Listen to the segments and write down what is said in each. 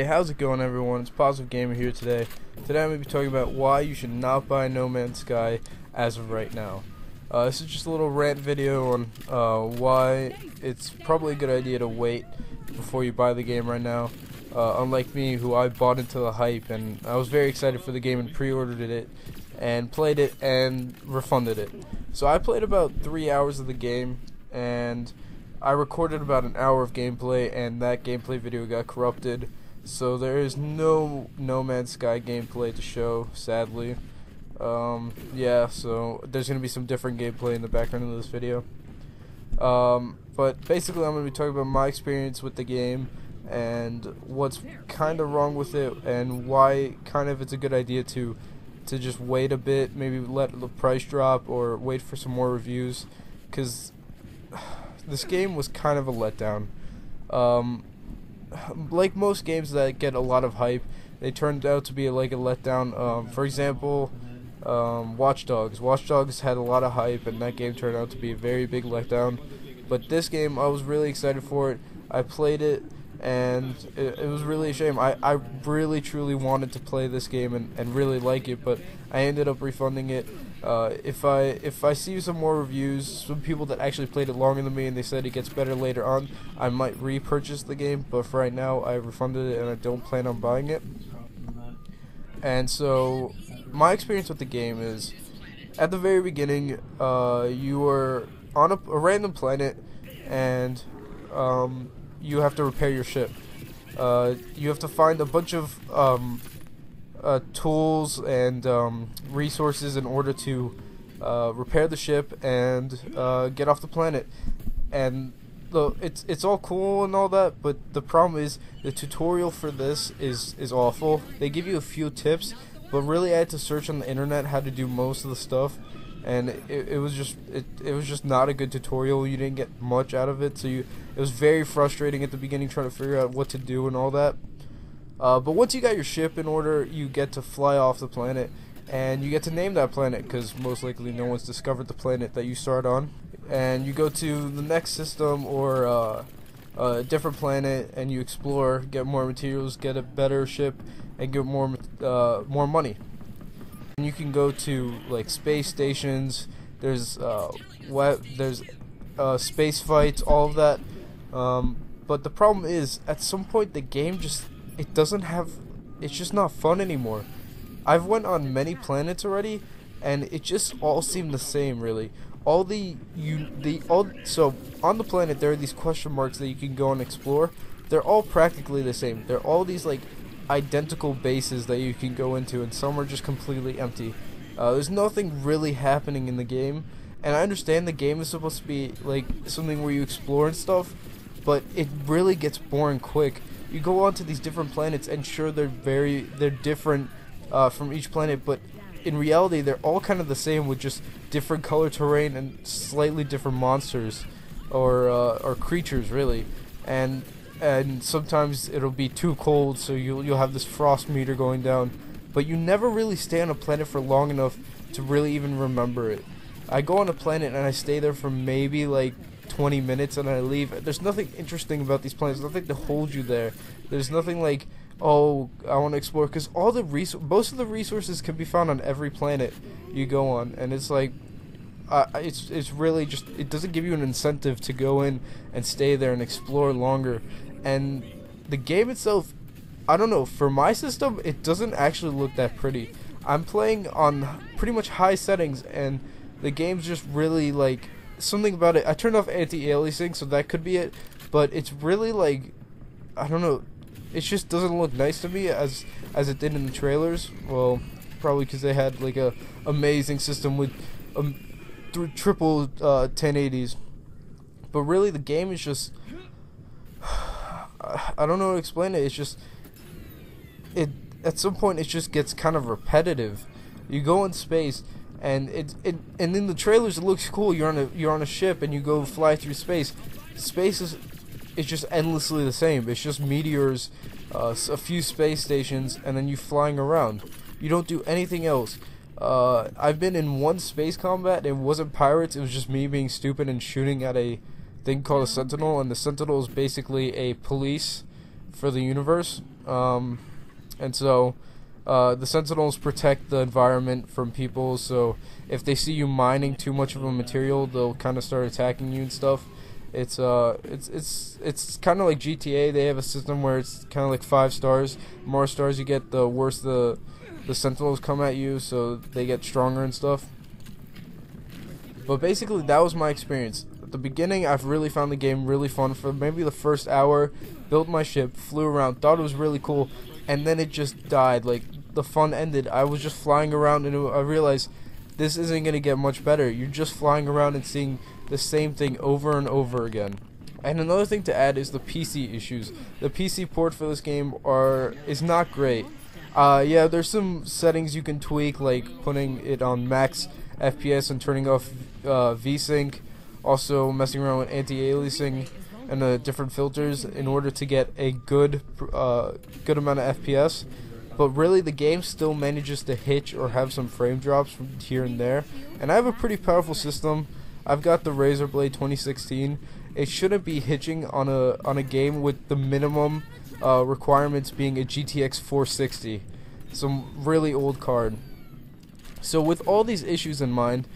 Hey, how's it going, everyone? It's PositiveGamer here today. Today I'm going to be talking about why you should not buy No Man's Sky as of right now. This is just a little rant video on why it's probably a good idea to wait before you buy the game right now. Unlike me, who I bought into the hype, and I was very excited for the game and pre-ordered it and played it and refunded it. So I played about 3 hours of the game, and I recorded about an hour of gameplay, and that gameplay video got corrupted. So there is no Man's Sky gameplay to show, sadly. Yeah, so there's going to be some different gameplay in the background of this video. But basically I'm going to be talking about my experience with the game and what's kind of wrong with it and why kind of it's a good idea to just wait a bit, maybe let the price drop or wait for some more reviews, because this game was kind of a letdown. Like most games that get a lot of hype, they turned out to be like a letdown. For example, Watch Dogs. Watch Dogs had a lot of hype, and that game turned out to be a very big letdown. But this game, I was really excited for it. I played it, and it was really a shame. I really truly wanted to play this game and really like it, but I ended up refunding it. If I see some more reviews, some people that actually played it longer than me and they said it gets better later on, I might repurchase the game, but for right now I refunded it and I don't plan on buying it. And so my experience with the game is, at the very beginning, you are on a random planet, and you have to repair your ship. You have to find a bunch of tools and resources in order to repair the ship and get off the planet. And it's all cool and all that, but the problem is the tutorial for this is awful. They give you a few tips, but really I had to search on the internet how to do most of the stuff, and it was just not a good tutorial. You didn't get much out of it, so it was very frustrating at the beginning trying to figure out what to do and all that. But once you got your ship in order, you get to fly off the planet, and you get to name that planet, because most likely no one's discovered the planet that you start on. And you go to the next system or a different planet, and you explore, get more materials, get a better ship, and get more money. And you can go to like space stations. There's space fights, all of that. But the problem is, at some point the game it's just not fun anymore. I've went on many planets already, and it just all seemed the same, really. So on the planet there are these question marks that you can go and explore. They're all practically the same. They're all these like identical bases that you can go into, and some are just completely empty. There's nothing really happening in the game, and I understand the game is supposed to be like something where you explore and stuff, but it really gets boring quick. You go on to these different planets, and sure, they're different from each planet, but in reality they're all kind of the same, with just different color terrain and slightly different monsters or creatures, really. And sometimes it'll be too cold, so you'll have this frost meter going down, but you never really stay on a planet for long enough to really even remember it. I go on a planet and I stay there for maybe like 20 minutes and I leave. There's nothing interesting about these planets, nothing to hold you there. There's nothing like, oh, I want to explore, because most of the resources can be found on every planet you go on, and it's like, it's really just, it doesn't give you an incentive to go in and stay there and explore longer. And the game itself, I don't know, for my system, it doesn't actually look that pretty. I'm playing on pretty much high settings, and the game's just really like, something about it, I turned off anti-aliasing, so that could be it, but it's really like, I don't know, it just doesn't look nice to me as it did in the trailers. Well, probably because they had like a amazing system with triple 1080s, but really the game is just, I don't know how to explain it. It's just, at some point it just gets kind of repetitive. You go in space, and and in the trailers it looks cool. You're on a ship and you go fly through space. Space is just endlessly the same. It's just meteors, a few space stations, and then you flying around. You don't do anything else. I've been in one space combat. It wasn't pirates. It was just me being stupid and shooting at a thing called a sentinel, and the sentinel is basically a police for the universe, and so the Sentinels protect the environment from people. So if they see you mining too much of a material, they'll kind of start attacking you and stuff. It's kind of like GTA. They have a system where it's kind of like 5 stars. The more stars you get, the worse the Sentinels come at you, so they get stronger and stuff. But basically, that was my experience. At the beginning, I've really found the game really fun. For maybe the first hour, built my ship, flew around, thought it was really cool, and then it just died. Like, the fun ended. I was just flying around, and I realized this isn't going to get much better. You're just flying around and seeing the same thing over and over again. And another thing to add is the PC issues. The PC port for this game is not great. Yeah, there's some settings you can tweak, like putting it on max FPS and turning off VSync, also messing around with anti-aliasing and different filters in order to get a good amount of FPS. But really, the game still manages to hitch or have some frame drops from here and there. And I have a pretty powerful system. I've got the Razer Blade 2016. It shouldn't be hitching on a game with the minimum requirements being a GTX 460, some really old card. So with all these issues in mind,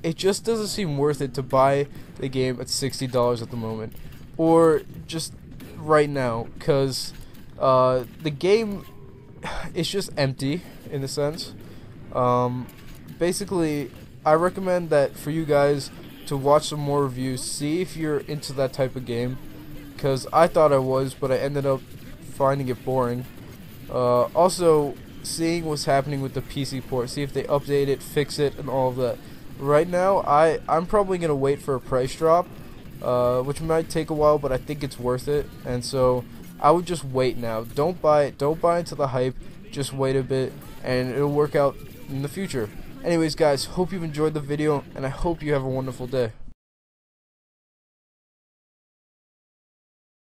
it just doesn't seem worth it to buy the game at $60 at the moment, or just right now, because the game is just empty in a sense. Basically, I recommend that for you guys to watch some more reviews, see if you're into that type of game, because I thought I was, but I ended up finding it boring. Also, seeing what's happening with the PC port, see if they update it, fix it, and all of that. Right now, I'm probably gonna wait for a price drop, which might take a while, but I think it's worth it, and so I would just wait now. Don't buy into the hype. Just wait a bit, and it'll work out in the future. Anyways, guys, hope you've enjoyed the video, and I hope you have a wonderful day.